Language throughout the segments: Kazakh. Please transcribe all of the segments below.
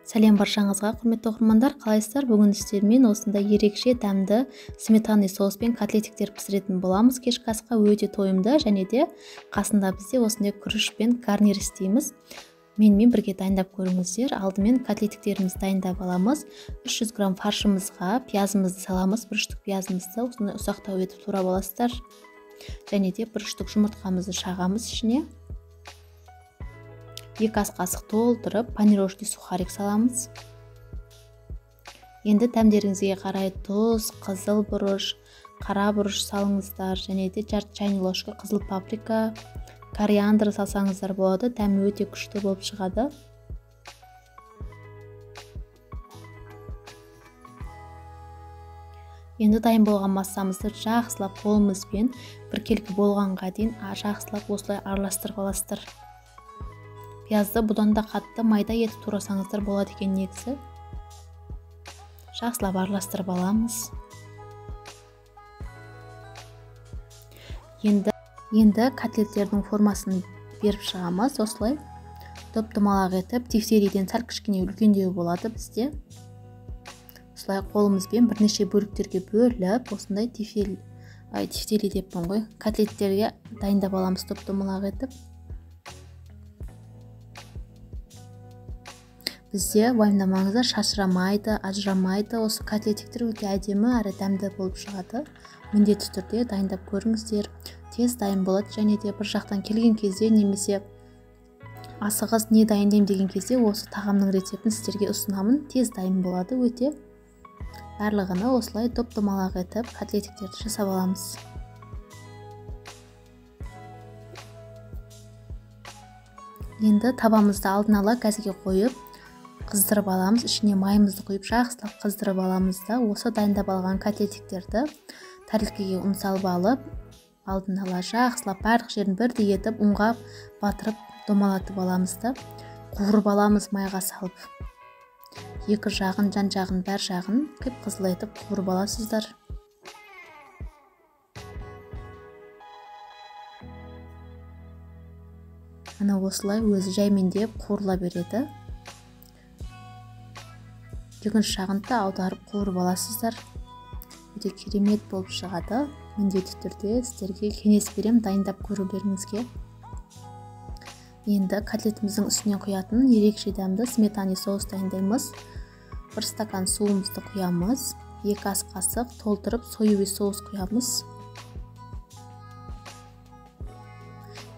Сәлем баршаңызға, құрметті оқырмандар, қалайсыздар? Бүгін сіздермен осындай ерекше дәмді сметанный соуспен котлетиктер пісіретін боламыз. Кешкі асқа өте тойымды, және де қасында бізде осындай күрішпен гарнир істейміз. Менімен бірге дайындап көріңіздер. Алдымен котлетиктерімізді дайындап аламыз. 300 грамм фаршымызға пиязымызды саламыз. Бір штук пиязымызды осындай ұсақтау етіп турап аласыздар. Және де бір штук жұмыртқамызды шағамыз ішіне. 2 ас қасық толтырып, панировочный сухарик саламыз. Енді дәмдеріңізге қарай тұз, қызыл бұрыш, қара бұрыш салыңыздар, және де жарты чайный ложка қызыл паприка, кориандр салсаңыздар болады. Дәмі өте күшті болып шығады. Енді дайын болған массамызды жақсылап қолымызбен біркелкі болғанға дейін жақсылап осылай араластырып аласыздар. Пиязды бұдан да қатты майда етіп турасаңыздар болады екен негізі. Жақсылап араластырып аламыз. Енді котлеттердің формасын беріп шығамыз. Осылай топ-домалақ етіп, тефтериден сәл кішкене үлкендеу болады бізде. Осылай қолымызбен бірнеше бөліктерге бөліп, осындай тефтери деппін ғой, котлеттерге дайындап аламыз топ-домалақ етіп. Бізде уайымдамаңыздар, шашырамайды, ажырамайды. Осы котлетиктер өте әдемі әрі дәмді болып шығады. Міндетті түрде дайындап көріңіздер. Тез дайын болады, және де бір жақтан келген кезде немесе асығыс не дайындаймын деген кезде осы тағамның рецептін сіздерге ұсынамын. Тез дайын болады өте. Барлығыны осылай топ-домалақ етіп котлетиктерді жасап аламыз. Енді табамызды алдын ала газге қойып, қыздырып аламыз. Ішіне майымызды құйып жақсылап қыздырып аламыз да, осы дайындап алған котлетиктерді тәрелкеге ұн салып алып, алдын ала жақсылап барлық жерін бірдей етіп ұнға батырып домалатып аламыз да, қуырып аламыз майға салып. Екі жағын, жан жағын, бәр жағын қып-қызыл етіп қуырып аласыздар. Ана осылай өзі жаймендеп қуырыла береді. Екінші жағында аударып қуырып аласыздар. Өте керемет болып шығады. Міндетті түрде сіздерге кеңес берем дайындап көрулеріңізге. Енді котлетіміздің үстіне құятын ерекше дәмді сметанный соус дайындаймыз. 1 стакан суымызды құямыз. 2 ас қасық толтырып соевый соус құямыз.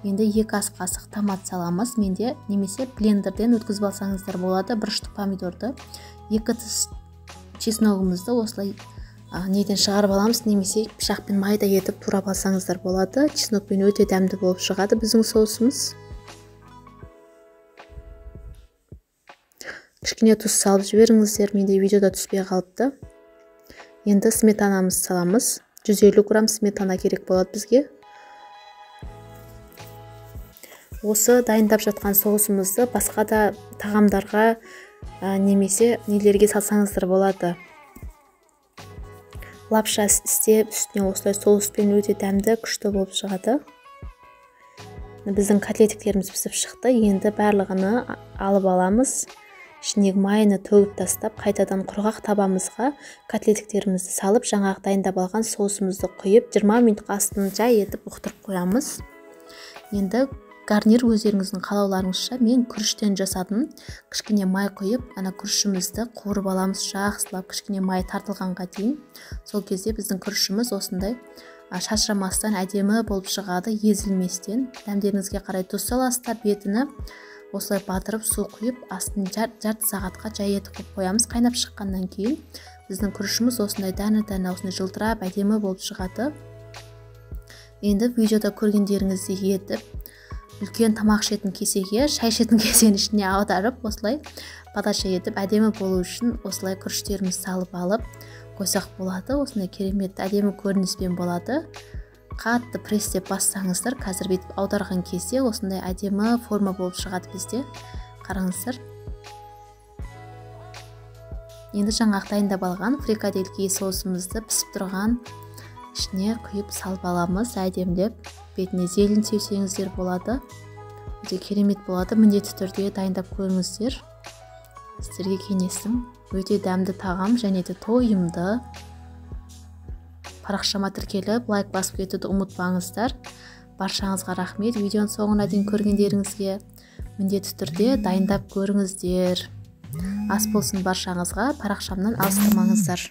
Енді 2 ас қасық томат саламыз. Менде немесе блендерден өткізіп алсаңыздар болады. 1 штук помидорды, 2 тіс чесногымызды осылай неден шығарып аламыз, немесе пышақпен майда етіп турап алсаңыздар болады. Чеснокпен өте дәмді болып шығады біздің соусымыз. Кішкене тұз салып жіберіңіздер, менде видеода түспей қалыпты. Енді сметанамызды саламыз. 150 грамм сметана керек болады бізге. Осы дайындап жатқан соусымызды басқа да тағамдарға немесе нелерге салсаңыздар болады. Лапша істеп, үстіне осылай соуспен өте дәмді, күшті болып шығады. Біздің котлетиктеріміз пісіп шықты. Енді барлығыны алып аламыз. Ішіндегі майыны төгіп тастап, қайтадан құрғақ табамызға котлетиктерімізді салып, жаңағы дайындап алған соусымызды құйып, 20 минутқа астын жай етіп бұқтырып қоямыз. Енді гарнир өздеріңіздің қалауларыңызша мен күріштен жасадым. Кішкене май құйып, ана күрішімізді қуырып аламыз жақсылап, кішкене май тартылғанға дейін. Сол кезде біздің күрішіміз осындай шашырамастан әдемі болып шығады, езілместен. Дәмдеріңізге қарай тұз саласыздар, бетіні осылай батырып су құйып, астын жарты сағатқа жай етіп қоямыз. Қайнап шыққаннан кейін біздің күрішіміз осындай дәні-дәні осындай жылтырап әдемі болып шығады. Енді видеода көргендеріңіздей етіп, үлкен тамақ ішетін кесеге, шай ішетін кесенің ішіне аударып, осылай подача етіп, әдемі болу үшін осылай күріштеріміз салып алып қойсақ болады. Осындай керемет әдемі көрініспен болады. Қатты пресстеп бассаңыздар, қазір бетіп аударған кезде осындай әдемі форма болып шығады бізде. Қараңыздар. Енді жаңағы дайындап алған фрикадельки соусымызды пісіп тұрған ішіне құйып салып аламыз, әдемілеп. Бетіне зелень сеусеңіздер болады. Өте керемет болады. Міндетті түрде дайындап көріңіздер. сіздерге кеңесім, өте дәмді тағам және де тойымды. Парақшама тіркеліп, лайк басып кетуді ұмытпаңыздар. Баршаңызға рахмет. Видеоның соңына дейін көргендеріңізге міндетті түрде дайындап көріңіздер. Ас болсын баршаңызға, парақшамнан алыстамаңыздар.